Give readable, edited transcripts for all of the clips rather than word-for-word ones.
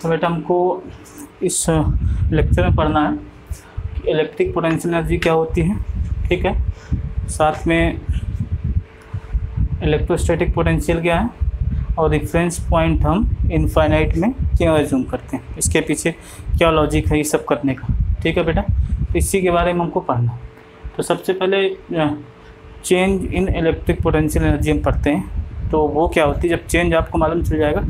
तो बेटा हमको इस लेक्चर में पढ़ना है कि इलेक्ट्रिक पोटेंशियल एनर्जी क्या होती है, ठीक है। साथ में इलेक्ट्रोस्टैटिक पोटेंशियल क्या है और रेफरेंस पॉइंट हम इनफाइनाइट में क्यों एज्यूम करते हैं, इसके पीछे क्या लॉजिक है ये सब करने का, ठीक है बेटा। तो इसी के बारे में हमको पढ़ना है। तो सबसे पहले change in electric potential energy हम पढ़ते हैं। तो वो क्या होती है, जब चेंज आपको मालूम चल जाएगा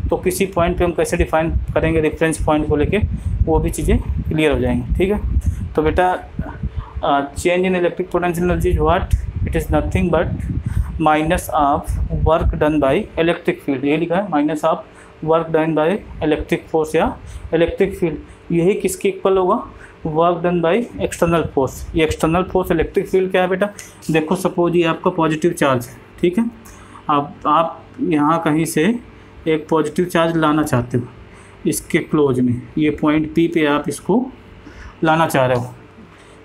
तो किसी पॉइंट पे हम कैसे डिफाइन करेंगे रेफरेंस पॉइंट को लेके, वो भी चीज़ें क्लियर हो जाएंगी, ठीक है। तो बेटा change in electric potential energy is what, it is nothing but minus of work done by electric field. ये लिखा है minus of work done by electric force या इलेक्ट्रिक फील्ड। यही किसके इक्वल होगा, work done by external force. ये external force electric field क्या है बेटा, देखो सपोज ये आपका पॉजिटिव चार्ज है, ठीक है। अब आप यहाँ कहीं से एक पॉजिटिव चार्ज लाना चाहते हो इसके क्लोज में, ये पॉइंट पी पे आप इसको लाना चाह रहे हो।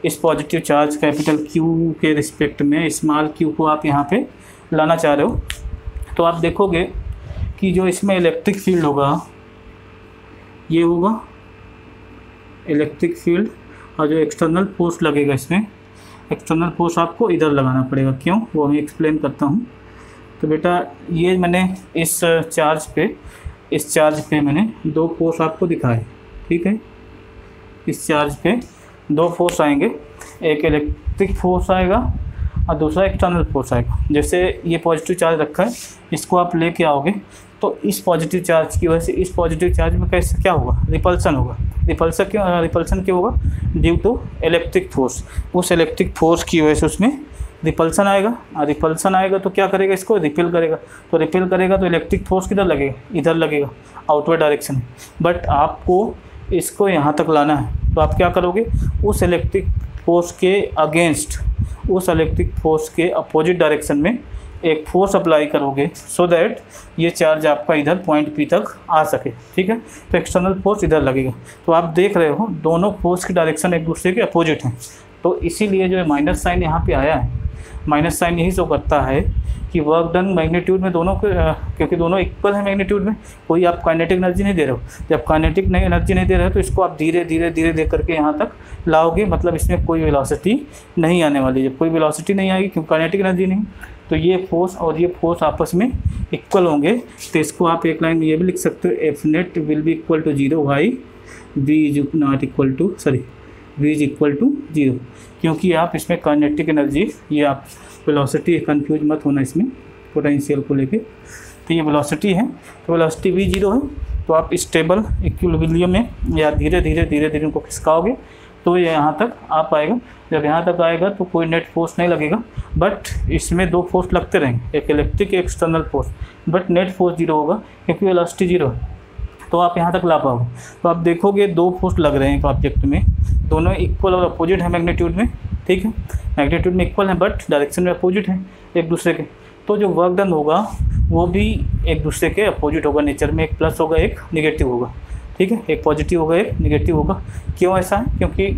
इस पॉजिटिव चार्ज कैपिटल क्यू के रिस्पेक्ट में स्मॉल क्यू को आप यहाँ पे लाना चाह रहे हो। तो आप देखोगे कि जो इसमें इलेक्ट्रिक फील्ड होगा ये होगा इलेक्ट्रिक फील्ड, और जो एक्सटर्नल फोर्स लगेगा इसमें, एक्सटर्नल फोर्स आपको इधर लगाना पड़ेगा। क्यों, वो मैं एक्सप्लेन करता हूँ। तो बेटा ये मैंने इस चार्ज पे मैंने दो फोर्स आपको दिखाए, ठीक है। इस चार्ज पे दो फोर्स आएंगे, एक इलेक्ट्रिक फोर्स आएगा और दूसरा एक्सटर्नल फोर्स आएगा। जैसे ये पॉजिटिव चार्ज रखा है, इसको आप लेके आओगे तो इस पॉजिटिव चार्ज की वजह से इस पॉजिटिव चार्ज में कैसे क्या होगा, रिपल्सन होगा। रिपल्सन क्यों होगा, ड्यू टू इलेक्ट्रिक फोर्स। उस इलेक्ट्रिक फोर्स की वजह से उसमें रिपल्सन आएगा, और रिपल्सन आएगा तो क्या करेगा, इसको रिपेल करेगा। तो रिपेल करेगा तो इलेक्ट्रिक फोर्स किधर लगेगा, इधर लगेगा, आउटवर्ड डायरेक्शन में। बट आपको इसको यहाँ तक लाना है, तो आप क्या करोगे, उस इलेक्ट्रिक फोर्स के अगेंस्ट, उस इलेक्ट्रिक फोर्स के अपोजिट डायरेक्शन में एक फोर्स अप्लाई करोगे, सो दैट ये चार्ज आपका इधर पॉइंट पी तक आ सके, ठीक है। तो एक्सटर्नल फोर्स इधर लगेगा। तो आप देख रहे हो दोनों फोर्स की डायरेक्शन एक दूसरे के अपोजिट हैं। तो इसीलिए जो माइनस साइन यहाँ पे आया है, माइनस साइन यही शो करता है कि वर्क डन मैग्नीट्यूड में दोनों क्योंकि दोनों इक्वल है मैग्नीट्यूड में, कोई आप काइनेटिक एनर्जी नहीं दे रहे हो। जब काइनेटिक एनर्जी नहीं दे रहे हो तो इसको आप धीरे धीरे धीरे दे करके यहाँ तक लाओगे, मतलब इसमें कोई वेलोसिटी नहीं आने वाली। जब कोई वेलोसिटी नहीं आएगी क्योंकि काइनेटिक एनर्जी नहीं, तो ये फोर्स और ये फोर्स आपस में इक्वल होंगे। तो इसको आप एक लाइन में ये भी लिख सकते हो, F net will be equal to 0 why V is not equal to V is equal to 0, क्योंकि आप इसमें काइनेटिक एनर्जी, ये आप वेलोसिटी, कंफ्यूज मत होना इसमें पोटेंशियल को लेके। तो ये वेलोसिटी है, तो वेलोसिटी v 0 है। तो आप स्टेबल इक्विलिब्रियम में या धीरे धीरे उनको खिसकाओगे तो ये यहाँ तक आ पाएगा। जब यहाँ तक आएगा तो कोई नेट फोर्स नहीं लगेगा, बट इसमें दो फोर्स लगते रहेंगे, एक इलेक्ट्रिक एक external force, but net force 0 होगा क्योंकि वेलोसिटी 0 है। तो आप यहाँ तक ला पाओगे। तो आप देखोगे दो फोर्स लग रहे हैं एक ऑब्जेक्ट में, दोनों इक्वल और अपोजिट है मैग्नीट्यूड में, ठीक है। मैग्नीट्यूड में इक्वल है बट डायरेक्शन में अपोजिट है एक दूसरे के। तो जो वर्क डन होगा वो भी एक दूसरे के अपोजिट होगा नेचर में, एक प्लस होगा एक निगेटिव होगा, ठीक है। एक पॉजिटिव होगा एक निगेटिव होगा। क्यों ऐसा है, क्योंकि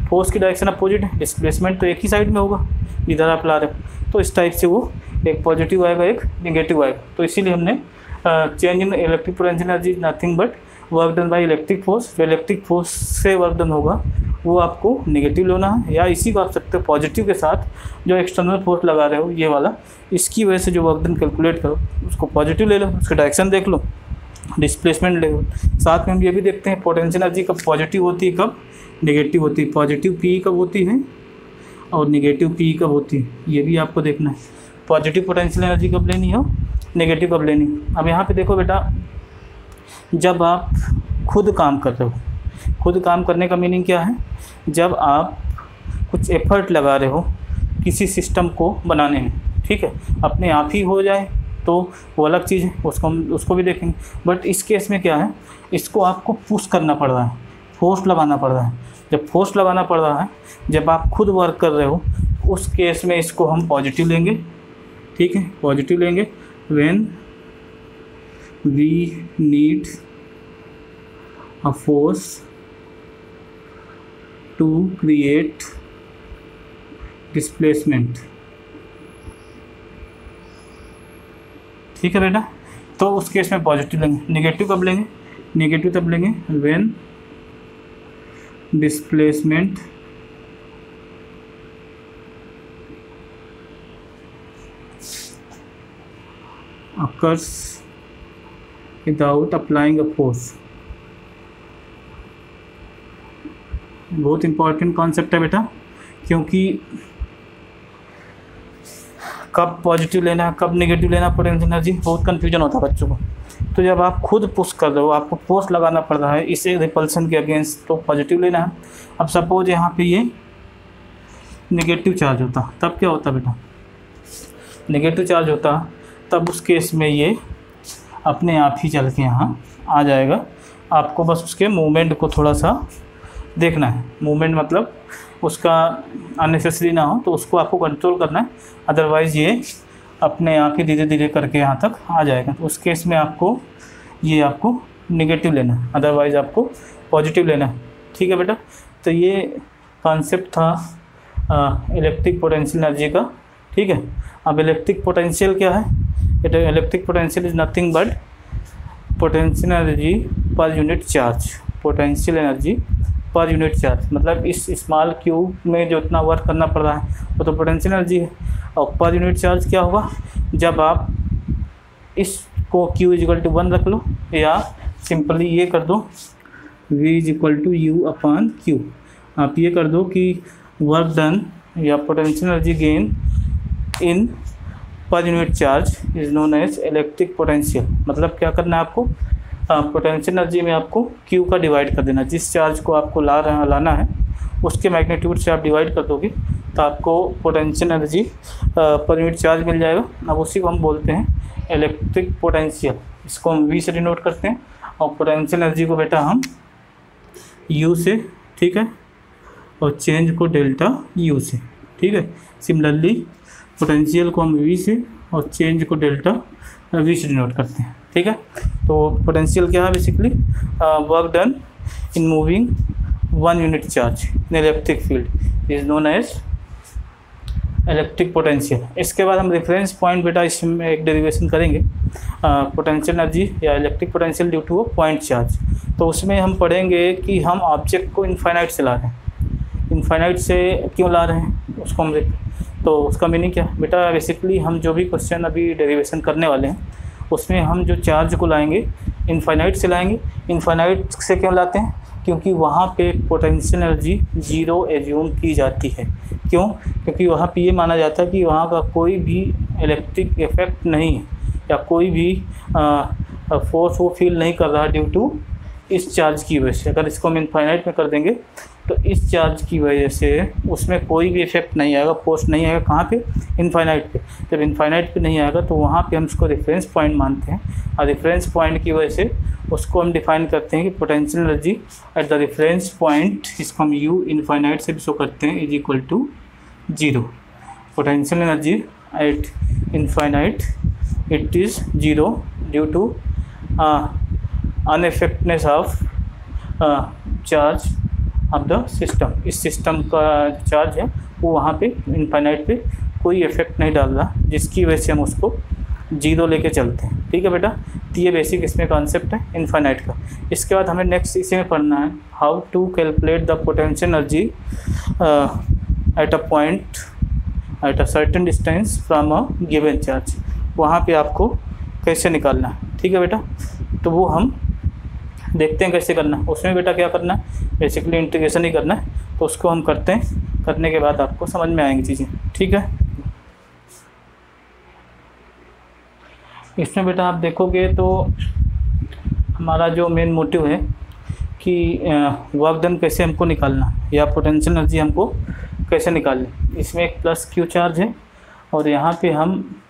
फोर्स की डायरेक्शन अपोजिट है, डिस्प्लेसमेंट तो एक ही साइड में होगा इधर आप ला रहे हो। तो इस टाइप से वो एक पॉजिटिव आएगा एक निगेटिव आएगा। तो इसीलिए हमने change in electric potential energy nothing but work done by electric force. जो इलेक्ट्रिक फोर्स से वर्क डन होगा वो आपको नेगेटिव लेना है, या इसी को आप सकते हो पॉजिटिव के साथ जो एक्सटर्नल फोर्स लगा रहे हो ये वाला, इसकी वजह से जो वर्क डन कैलकुलेट करो उसको पॉजिटिव ले लो, उसकी डायरेक्शन देख लो, डिस्प्लेसमेंट ले लो। साथ में हम ये भी देखते हैं पोटेंशियल एनर्जी कब पॉजिटिव होती है कब नेगेटिव होती है, पॉजिटिव पी कब होती है और नेगेटिव पी कब होती है, ये भी आपको देखना है। पॉजिटिव पोटेंशियल एनर्जी कब लेनी हो, नेगेटिव कब लेनी। अब यहाँ पे देखो बेटा, जब आप खुद काम कर रहे हो, खुद काम करने का मीनिंग क्या है, जब आप कुछ एफर्ट लगा रहे हो किसी सिस्टम को बनाने में, ठीक है, अपने आप ही हो जाए तो वो अलग चीज़ है, उसको भी देखेंगे। बट इस केस में क्या है, इसको आपको पुश करना पड़ रहा है, फोर्स लगाना पड़ रहा है। जब फोर्स लगाना पड़ रहा है, जब आप खुद वर्क कर रहे हो, उस केस में इसको हम पॉजिटिव लेंगे, ठीक है, पॉजिटिव लेंगे। When we need a force to create displacement, ठीक है बेटा। तो उस केस में पॉजिटिव लेंगे। नेगेटिव कब लेंगे, नेगेटिव तब लेंगे when displacement occurs without applying a force। बहुत इंपॉर्टेंट कॉन्सेप्ट है बेटा, क्योंकि कब पॉजिटिव लेना है कब नेगेटिव लेना पोटेंशियल एनर्जी, बहुत कन्फ्यूजन होता है बच्चों को। तो जब आप खुद पुश कर रहे हो, आपको फोर्स लगाना पड़ रहा है इसे रिपल्सन के अगेंस्ट, तो पॉजिटिव लेना है। अब सपोज यहाँ पे ये नेगेटिव चार्ज होता, तब क्या होता बेटा, नेगेटिव चार्ज होता, तब उस केस में ये अपने आप ही चल के यहाँ आ जाएगा। आपको बस उसके मूवमेंट को थोड़ा सा देखना है, मूवमेंट मतलब उसका अननेसेसरी ना हो, तो उसको आपको कंट्रोल करना है, अदरवाइज़ ये अपने आप ही धीरे धीरे करके यहाँ तक आ जाएगा। तो उस केस में आपको नेगेटिव लेना है, अदरवाइज़ आपको पॉजिटिव लेना है। ठीक है बेटा, तो ये कॉन्सेप्ट था इलेक्ट्रिक पोटेंशियल एनर्जी का। ठीक है, अब इलेक्ट्रिक पोटेंशियल क्या है, electric potential is nothing but potential energy per unit charge. Potential energy per unit charge मतलब इस स्मॉल क्यूब में जो इतना वर्क करना पड़ रहा है वो तो पोटेंशियल एनर्जी है। और पर यूनिट चार्ज क्या होगा, जब आप इसको Q = 1 रख लो, या सिंपली ये कर दो V = U/Q। आप ये कर दो कि वर्क डन या potential energy gain in per unit charge is known as electric potential. मतलब क्या करना है आपको, पोटेंशियल एनर्जी में आपको Q का डिवाइड कर देना, जिस चार्ज को आपको लाना है उसके मैग्नीट्यूड से आप डिवाइड कर दोगे तो आपको potential energy per unit charge मिल जाएगा। अब उसी को हम बोलते हैं इलेक्ट्रिक पोटेंशियल, इसको हम V से डिनोट करते हैं, और पोटेंशियल एनर्जी को बेटा हम U से, ठीक है, और चेंज को डेल्टा U से। ठीक है, सिमिलरली पोटेंशियल को हम V से और चेंज को डेल्टा V से डिनोट करते हैं। ठीक है, तो पोटेंशियल क्या है, basically work done in moving 1 unit charge in electric field is known as electric potential. इसके बाद हम रेफरेंस पॉइंट बेटा इसमें एक डेरिवेशन करेंगे, पोटेंशियल एनर्जी या electric potential due to a point charge. तो उसमें हम पढ़ेंगे कि हम ऑब्जेक्ट को इनफाइनाइट से ला रहे हैं, इनफाइनाइट से क्यों ला रहे हैं उसको हम देखें। तो उसका मीनिंग क्या है बेटा, बेसिकली हम जो भी क्वेश्चन अभी डेरिवेशन करने वाले हैं उसमें हम जो चार्ज को लाएंगे इनफाइनाइट से लाएंगे। इनफाइनाइट से क्यों लाते हैं, क्योंकि वहाँ पे पोटेंशियल एनर्जी 0 एज्यूम की जाती है। क्यों, क्योंकि वहाँ पे ये माना जाता है कि वहाँ का कोई भी इलेक्ट्रिक इफेक्ट नहीं है या कोई भी फोर्स वो फील नहीं कर रहा ड्यू टू इस चार्ज की वजह से। अगर इसको हम इनफाइनाइट में कर देंगे तो इस चार्ज की वजह से उसमें कोई भी इफेक्ट नहीं आएगा, फोर्स नहीं आएगा। कहाँ पे, इनफाइनाइट पे। जब इनफाइनाइट पे नहीं आएगा तो वहाँ पे हम इसको रेफरेंस पॉइंट मानते हैं, और रेफरेंस पॉइंट की वजह से उसको हम डिफाइन करते हैं कि potential energy at the reference point, इसको हम U इनफाइनाइट से भी शो करते हैं, is equal to 0। Potential energy at infinite it is 0 due to ineffectiveness of charge of the system. इस सिस्टम का चार्ज है वो वहाँ पे इनफाइनाइट पे कोई इफेक्ट नहीं डाल रहा, जिसकी वजह से हम उसको 0 लेके चलते हैं। ठीक है बेटा, तो ये बेसिक इसमें कॉन्सेप्ट है इनफाइनाइट का। इसके बाद हमें नेक्स्ट इसी में पढ़ना है how to calculate the potential energy at a point at a certain distance from a given charge. वहाँ पे आपको कैसे निकालना है। ठीक है बेटा, तो वो हम देखते हैं कैसे करना है। उसमें बेटा क्या करना है, बेसिकली इंटीग्रेशन ही करना है, तो उसको हम करते हैं। करने के बाद आपको समझ में आएंगी चीज़ें। ठीक है, इसमें बेटा आप देखोगे तो हमारा जो मेन मोटिव है कि वर्क डन कैसे हमको निकालना या पोटेंशियल एनर्जी हमको कैसे निकालनी। इसमें एक प्लस Q चार्ज है और यहाँ पे हम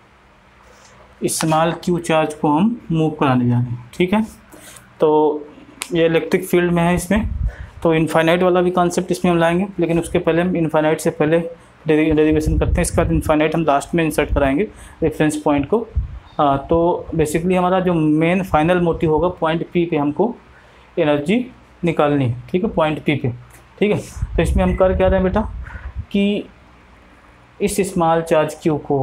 स्मॉल Q चार्ज को हम मूव कराने जा रहे हैं। ठीक है, तो ये इलेक्ट्रिक फील्ड में है इसमें, तो इनफाइनाइट वाला भी कॉन्सेप्ट इसमें हम लाएंगे, लेकिन उसके पहले हम इनफाइनाइट से पहले डेरिवेशन करते हैं। इसके बाद इनफाइनाइट हम लास्ट में इंसर्ट कराएंगे रेफरेंस पॉइंट को। तो बेसिकली हमारा जो मेन फाइनल मोटिव होगा पॉइंट P पे हमको एनर्जी निकालनी है। ठीक है, पॉइंट P पे। ठीक है, तो इसमें हम कर क्या रहे हैं बेटा कि इस स्मॉल चार्ज Q को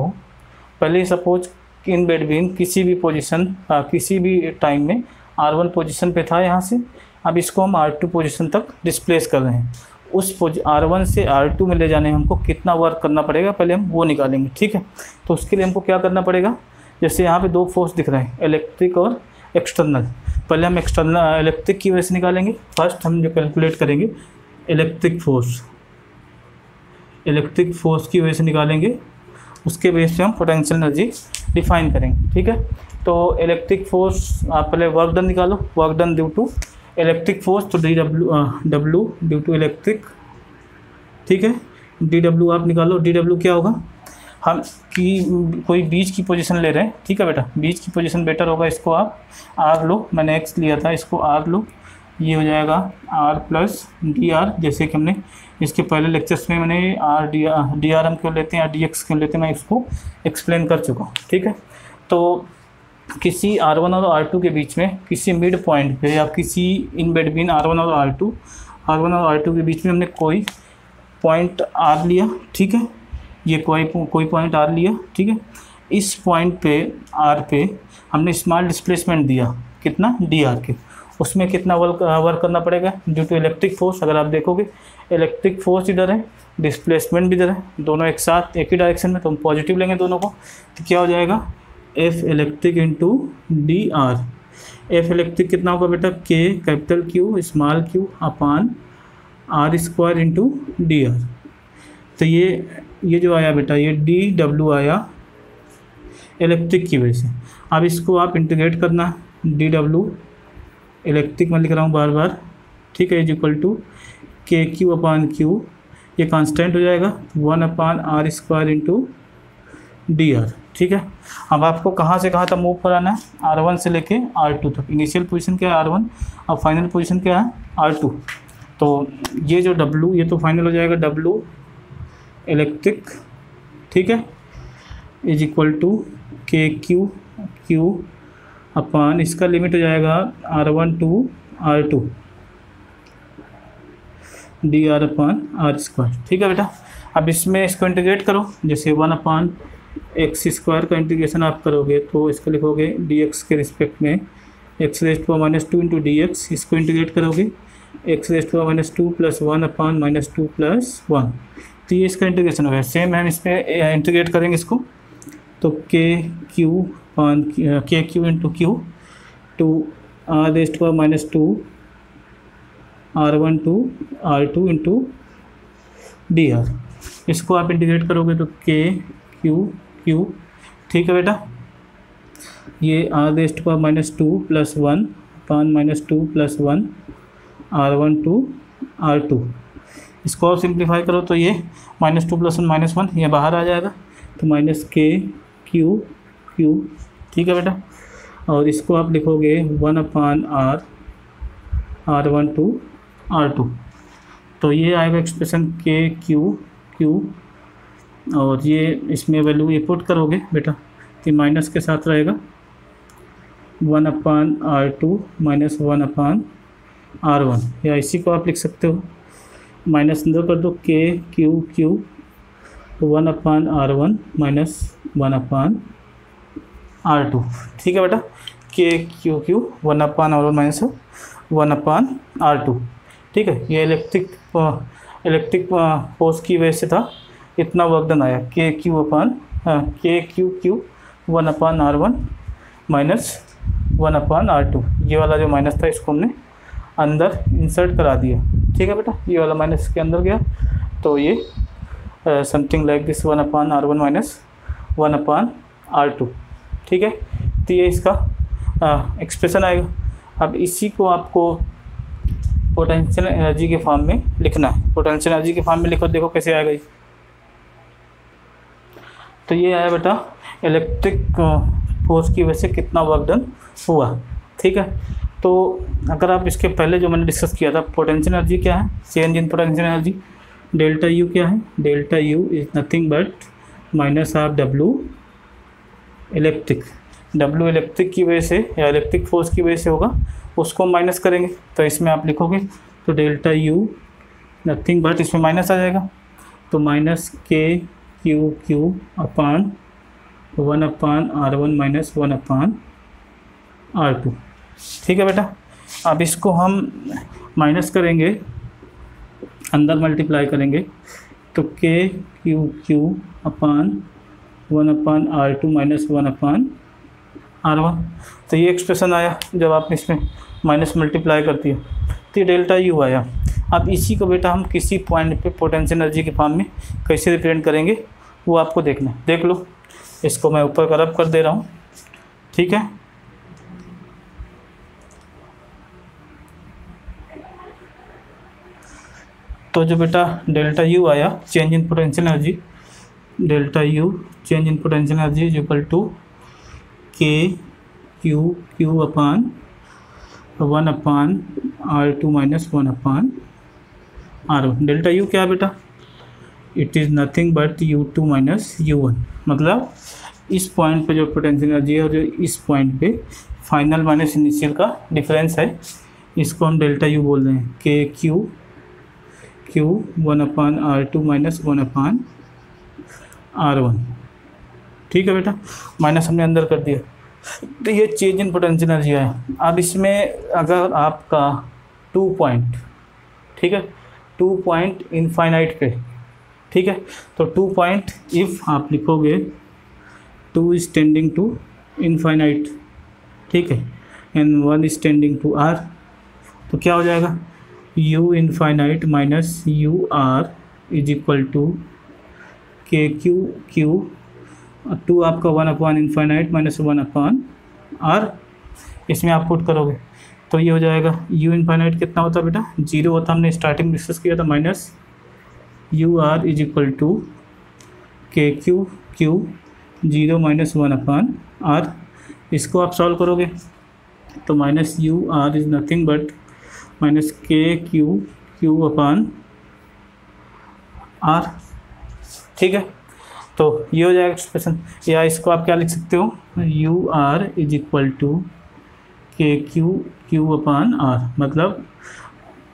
पहले सपोज इन बिटवीन किसी भी पोजीशन किसी भी टाइम में R1 पोजीशन पे था यहाँ से, अब इसको हम R2 पोजीशन तक डिस्प्लेस कर रहे हैं। उस R1 से R2 में ले जाने में हमको कितना वर्क करना पड़ेगा पहले हम वो निकालेंगे, ठीक है। तो उसके लिए हमको क्या करना पड़ेगा, जैसे यहाँ पे दो फोर्स दिख रहे हैं, इलेक्ट्रिक और एक्सटर्नल। पहले हम एक्सटर्नल इलेक्ट्रिक की वजह से निकालेंगे। फर्स्ट हम जो कैलकुलेट करेंगे इलेक्ट्रिक फोर्स की वजह से निकालेंगे, उसके बेस पे हम पोटेंशियल एनर्जी डिफाइन करेंगे, ठीक है। तो इलेक्ट्रिक फोर्स आप पहले वर्क डन निकालो, work done due to electric force, तो डब्ल्यू ड्यू टू इलेक्ट्रिक, ठीक है। DW आप निकालो, DW क्या होगा, हम कोई बीच की पोजीशन ले रहे हैं, ठीक है बेटा, बीच की पोजीशन बेटर होगा, इसको आप R लो, मैंने X लिया था, इसको R लो, ये हो जाएगा R प्लस dr, जैसे कि हमने इसके पहले लेक्चर्स में मैंने dr हम क्यों लेते हैं, dx क्यों लेते हैं, मैं इसको एक्सप्लेन कर चुका हूँ, ठीक है। तो किसी R1 और R2 के बीच में किसी मिड पॉइंट पे या किसी इन बिटवीन R1 और R2 के बीच में हमने कोई पॉइंट R लिया, ठीक है, ये कोई पॉइंट R लिया, ठीक है। इस पॉइंट पे R पे हमने स्मॉल डिस्प्लेसमेंट दिया, कितना, dr के, उसमें कितना वर्क करना पड़ेगा ड्यू टू इलेक्ट्रिक फोर्स। अगर आप देखोगे इलेक्ट्रिक फोर्स इधर है, डिस्प्लेसमेंट भी इधर है, दोनों एक साथ एक ही डायरेक्शन में, तो हम पॉजिटिव लेंगे दोनों को, तो क्या हो जाएगा F electric into dr। F electric कितना होगा बेटा, K capital Q small q अपान R स्क्वायर इंटू dr। तो ये जो आया बेटा, ये DW आया इलेक्ट्रिक की वजह से। अब इसको आप इंटीग्रेट करना, DW इलेक्ट्रिक मैं लिख रहा हूँ बार बार, ठीक है, is equal to KQ upon Q, ये कांस्टेंट हो जाएगा 1 upon R square into dr, ठीक है। अब आपको कहाँ से कहाँ तक मूव कराना है, R1 से लेके R2 तक। इनिशियल पोजीशन क्या है R1 और फाइनल पोजीशन क्या है R2। तो ये जो W, ये तो फाइनल हो जाएगा W इलेक्ट्रिक, ठीक है, is equal to KQ upon, इसका लिमिट हो जाएगा R1 to R2 dr upon R square, ठीक है बेटा। अब इसमें इसको इंटीग्रेट करो, जैसे 1 अपान x स्क्वायर का इंटीग्रेशन आप करोगे तो इसको लिखोगे dx के रिस्पेक्ट में x raise to minus 2 into dx, इसको इंटीग्रेट करोगे x raise to minus 2 plus 1 upon minus 2 plus 1, तो ये इसका इंटीग्रेशन हो गया। सेम हम इस पर इंटीग्रेट करेंगे इसको, तो K Q into Q to R raise to minus 2 R1 to R2 into dr, इसको आप इंटीग्रेट करोगे तो क्यू, ठीक है बेटा। ये R raise to minus 2 plus 1 upon minus 2 plus 1 R1 to R2, इसको आप सिंप्लीफाई करो तो ये माइनस 2 प्लस 1 माइनस 1, ये बाहर आ जाएगा, तो माइनस क्यू, ठीक है बेटा। और इसको आप लिखोगे 1 अपान R1 टू R2, तो ये आएगा एक्सप्रेशन क्यू, और ये इसमें वैल्यू ये पुट करोगे बेटा, तो माइनस के साथ रहेगा 1 अपान R2 माइनस 1 अपान R1, या इसी को आप लिख सकते हो, माइनस अंदर कर दो क्यू 1 अपान R1 माइनस 1 अपान R2, ठीक है बेटा। क्यू 1 अपान R1 माइनस 1 अपान R2, ठीक है। ये इलेक्ट्रिक फोर्स की वजह से था, इतना वर्क डन आया, क्यू 1 अपान R1 माइनस 1 अपान R2, ये वाला जो माइनस था इसको हमने अंदर इंसर्ट करा दिया, ठीक है बेटा। ये वाला माइनस के अंदर गया, तो ये something like this 1 upon R1 minus 1 upon R2, ठीक है। तो ये इसका एक्सप्रेशन आएगा। अब इसी को आपको पोटेंशियल एनर्जी के फॉर्म में लिखना है। पोटेंशियल एनर्जी के फॉर्म में लिखो, देखो कैसे आएगा ये। तो ये आया बेटा इलेक्ट्रिक फोर्स की वजह से कितना वर्क डन हुआ, ठीक है। तो अगर आप इसके पहले जो मैंने डिस्कस किया था, पोटेंशियल एनर्जी क्या है, change in potential energy, delta U क्या है, delta U is nothing but minus of W electric. W electric की वजह से या इलेक्ट्रिक फोर्स की वजह से होगा, उसको माइनस करेंगे, तो इसमें आप लिखोगे तो डेल्टा यू नथिंग बट, इसमें माइनस आ जाएगा, तो माइनस क्यू अपान 1 अपान R1 माइनस 1 अपान R2, ठीक है बेटा। अब इसको हम माइनस करेंगे, अंदर मल्टीप्लाई करेंगे, तो K Q Q upon 1/R2 minus 1/R1। तो ये एक्सप्रेशन आया जब आपने इसमें माइनस मल्टीप्लाई कर दिया, तो ये डेल्टा यू आया। अब इसी को बेटा हम किसी पॉइंट पे पोटेंशियल एनर्जी के फॉर्म में कैसे रिप्रेजेंट करेंगे वो आपको देखना है। देख लो, इसको मैं ऊपर का रब कर दे रहा हूँ, ठीक है। तो जो बेटा डेल्टा यू आया, change in potential energy, delta U change in potential energy is equal to K Q Q upon 1/R2 minus 1/R1। Delta U क्या है बेटा? It is nothing but U2 minus U1। मतलब इस point पे जो potential energy है और जो इस पॉइंट पे फाइनल माइनस इनिशियल का डिफरेंस है, इसको हम डेल्टा यू बोल रहे हैं। के क्यू 1/R2 माइनस 1/R1। ठीक है बेटा, माइनस हमने अंदर कर दिया। तो ये चेंज इन पोटेंशियल एनर्जी है। अब इसमें अगर आपका 2 पॉइंट, ठीक है, 2 पॉइंट इनफाइनाइट पे, ठीक है, तो 2 पॉइंट इफ़ आप लिखोगे 2 इज टेंडिंग टू इनफाइनाइट, ठीक है, and 1 is tending to R, तो क्या हो जाएगा? U infinite minus UR is equal to K Q 2 आपका 1/इनफाइनाइट माइनस 1/R। इसमें आप पुट करोगे तो ये हो जाएगा U इनफाइनाइट कितना होता है बेटा? 0 होता, हमने स्टार्टिंग में डिस्कस किया था, minus UR is equal to K Q 0 minus 1/R। इसको आप सॉल्व करोगे तो minus UR is nothing but minus K Q upon R। ठीक है, तो ये हो जाएगा एक्सप्रेशन। या इसको आप क्या लिख सकते हो? UR is equal to K Q upon R। मतलब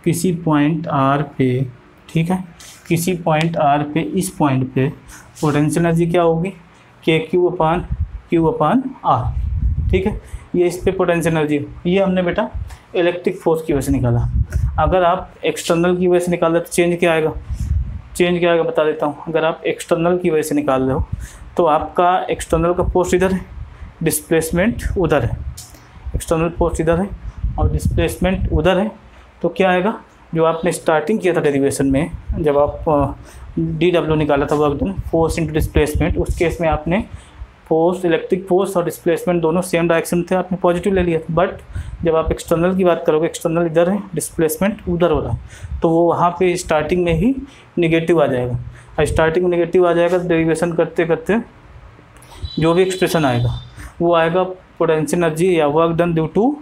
किसी पॉइंट R पे, ठीक है, किसी पॉइंट R पे, इस पॉइंट पे पोटेंशियल एनर्जी क्या होगी? के क्यू अपान R। ठीक है, ये इस पे पोटेंशियल एनर्जी, ये हमने बेटा इलेक्ट्रिक फोर्स की वजह से निकाला। अगर आप एक्सटर्नल की वजह से निकाल रहे तो चेंज क्या आएगा? चेंज क्या आएगा बता देता हूँ। अगर आप एक्सटर्नल की वजह से निकाल रहे हो तो आपका एक्सटर्नल का फोर्स इधर है, डिस्प्लेसमेंट उधर है। एक्सटर्नल फोर्स इधर है और डिस्प्लेसमेंट उधर है, तो क्या आएगा? जो आपने स्टार्टिंग किया था डेरिवेशन में, जब आप DW निकाला था work done, force into displacement, उस केस में आपने फोर्स, इलेक्ट्रिक फोर्स और डिस्प्लेसमेंट दोनों सेम डायरेक्शन थे, आपने पॉजिटिव ले लिया था। बट जब आप एक्सटर्नल की बात करोगे, एक्सटर्नल इधर है, डिस्प्लेसमेंट उधर हो रहा है, तो वो वहाँ पे स्टार्टिंग में ही नेगेटिव आ जाएगा। और स्टार्टिंग में नेगेटिव आ जाएगा तो डेरिवेशन करते करते जो भी एक्सप्रेशन आएगा वो आएगा पोटेंशियल एनर्जी या work done due to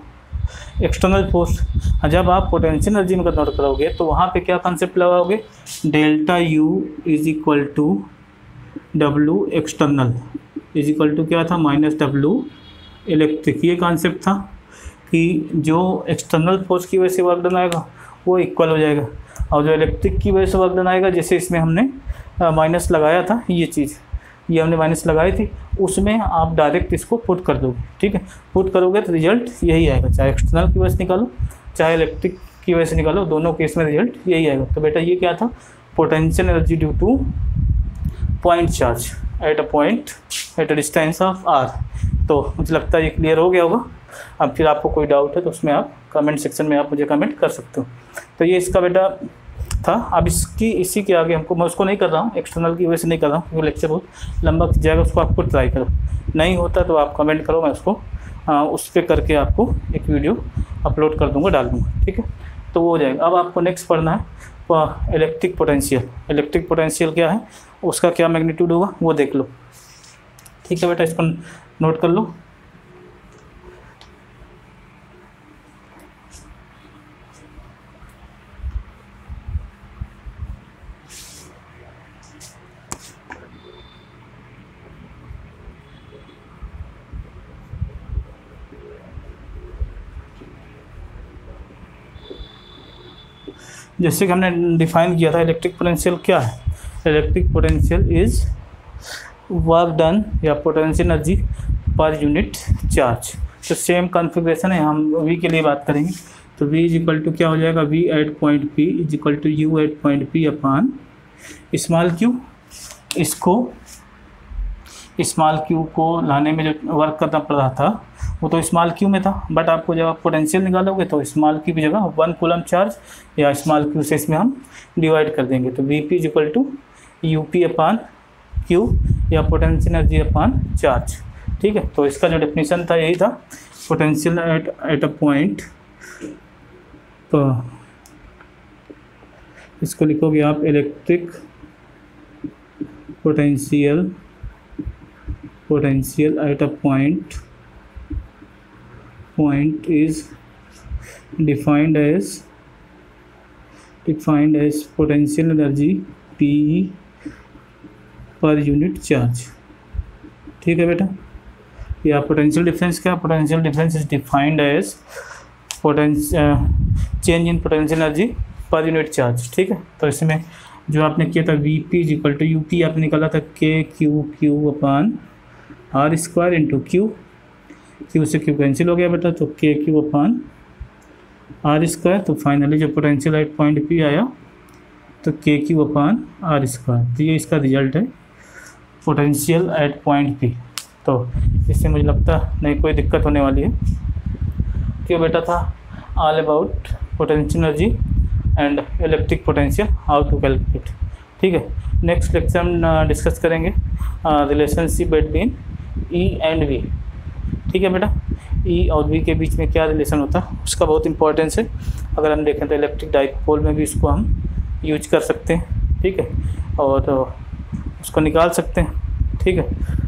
external force. जब आप पोटेंशियल एनर्जी में कन्वर्ट करोगे तो वहाँ पे क्या कॉन्सेप्ट लगाओगे? Delta U is equal to W external is equal to क्या था? Minus W electric. ये कॉन्सेप्ट था कि जो एक्सटर्नल फोर्स की वजह से वर्क डन आएगा वो इक्वल हो जाएगा, और जो इलेक्ट्रिक की वजह से वर्क डन आएगा, जैसे इसमें हमने माइनस लगाया था, ये चीज़ ये हमने माइनस लगाई थी, उसमें आप डायरेक्ट इसको पुट कर दोगे। ठीक है, पुट करोगे तो रिजल्ट यही आएगा, चाहे एक्सटर्नल की वजह से निकालो चाहे इलेक्ट्रिक की वजह से निकालो, दोनों केस में रिजल्ट यही आएगा। तो बेटा ये क्या था? Potential energy due two point charge at a distance of R। तो मुझे लगता है ये क्लियर हो गया होगा। अब फिर आपको कोई डाउट है तो उसमें आप कमेंट सेक्शन में आप मुझे कमेंट कर सकते हो। तो ये इसका बेटा था। अब इसी के आगे हमको, मैं उसको नहीं कर रहा हूँ, एक्सटर्नल की वजह से नहीं कर रहा हूँ, क्योंकि लेक्चर बहुत लंबा खिंच जाएगा, उसको आपको ट्राई करो। नहीं होता तो आप कमेंट करो, मैं उसको उस पर करके आपको एक वीडियो अपलोड कर दूँगा, डाल दूँगा। ठीक है, तो वो हो जाएगा। अब आपको नेक्स्ट पढ़ना है इलेक्ट्रिक पोटेंशियल। इलेक्ट्रिक पोटेंशियल क्या है, उसका क्या मैग्नीट्यूड होगा वो देख लो। ठीक है बेटा, इसको नोट कर लो। जैसे कि हमने डिफाइन किया था, इलेक्ट्रिक पोटेंशियल क्या है? Electric potential is work done या potential energy per unit charge. तो सेम कॉन्फ़िगरेशन है, हम v के लिए बात करेंगे। तो v इज इक्वल टू क्या हो जाएगा, v at point p is equal to u at point p upon small q। इसको स्मॉल q को लाने में जो वर्क करना पड़ रहा था वो तो स्मॉल q में था, बट आपको जब आप पोटेंशियल निकालोगे तो स्मॉल q की जगह 1 कूलम चार्ज या स्मॉल q से इसमें हम डिवाइड कर देंगे। तो Vp is equal to UP upon Q या पोटेंशियल एनर्जी अपान चार्ज। ठीक है, तो इसका जो डेफिनेशन था यही था, पोटेंशियल एट अ पॉइंट। तो इसको लिखोगे आप electric potential at a point is defined as potential energy PE per unit charge. ठीक है बेटा, या पोटेंशियल डिफरेंस क्या, potential difference is defined as change in potential energy per unit charge. ठीक है, तो इसमें जो आपने किया था Vp is equal to UP आपने निकाला था KQ upon R square into Q से Q कैंसिल हो गया बेटा, तो KQ अपान R स्क्वायर। तो फाइनली जो पोटेंशियल एट पॉइंट P आया तो KQ अपान R स्क्वायर। तो ये इसका रिजल्ट है पोटेंशियल एट पॉइंट P। तो इससे मुझे लगता नहीं कोई दिक्कत होने वाली है। क्यों बेटा था all about potential energy and electric potential, how to calculate. ठीक है, नेक्स्ट लेक्चर हम डिस्कस करेंगे relationship between E and V। ठीक है बेटा, E और V के बीच में क्या रिलेशन होता है उसका बहुत इंपॉर्टेंस है। अगर हम देखें तो इलेक्ट्रिक डाइपोल में भी इसको हम यूज कर सकते हैं। ठीक है, और उसको निकाल सकते हैं। ठीक है,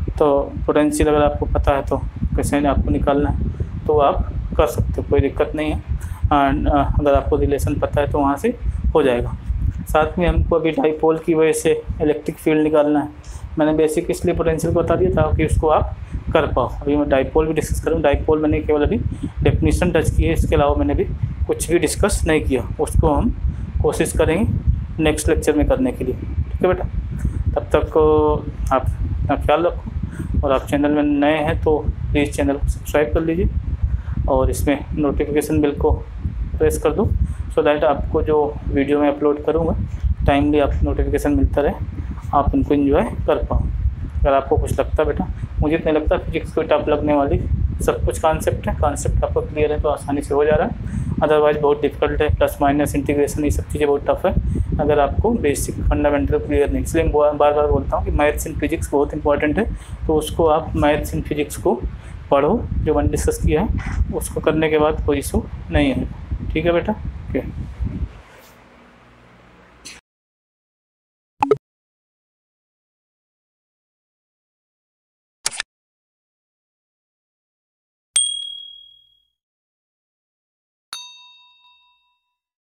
तो पोटेंशियल अगर आपको पता है तो कैसे आपको निकालना है तो आप कर सकते हो, कोई दिक्कत नहीं है। एंड अगर आपको रिलेशन पता है तो वहाँ से हो जाएगा। साथ में हमको अभी डाइपोल की वजह से इलेक्ट्रिक फील्ड निकालना है। मैंने बेसिक इसलिए पोटेंशियल को बता दिया था कि उसको आप कर पाओ। अभी मैं डाइपोल भी डिस्कस करूँ। डाइपोल मैंने केवल अभी डेफिनेशन टच की है, इसके अलावा मैंने भी कुछ भी डिस्कस नहीं किया। उसको हम कोशिश करेंगे नेक्स्ट लेक्चर में करने के लिए। ठीक है बेटा, तब तक आप अपना ख्याल रखो, और आप चैनल में नए हैं तो प्लीज़ चैनल को सब्सक्राइब कर लीजिए और इसमें नोटिफिकेशन बेल को प्रेस कर दो, सो दैट आपको जो वीडियो मैं अपलोड करूँगा टाइमली आपको नोटिफिकेशन मिलता रहे, आप उनको एंजॉय कर पाओ। अगर आपको कुछ लगता है बेटा, मुझे नहीं लगता फिजिक्स कोई टफ लगने वाली, सब कुछ कॉन्सेप्ट है, कॉन्सेप्ट आपको क्लियर है तो आसानी से हो जा रहा है। अदरवाइज बहुत डिफिकल्ट है, प्लस माइनस इंटीग्रेशन ये सब चीज़ें बहुत टफ है अगर आपको बेसिक फंडामेंटल क्लियर नहीं। इसलिए मैं बार बार बोलता हूँ कि मैथ्स इन फिजिक्स बहुत इंपॉर्टेंट है, तो उसको आप मैथ्स इन फिजिक्स को पढ़ो, जो मैंने डिस्कस किया है उसको करने के बाद कोई इशू नहीं है। ठीक है बेटा, ओके।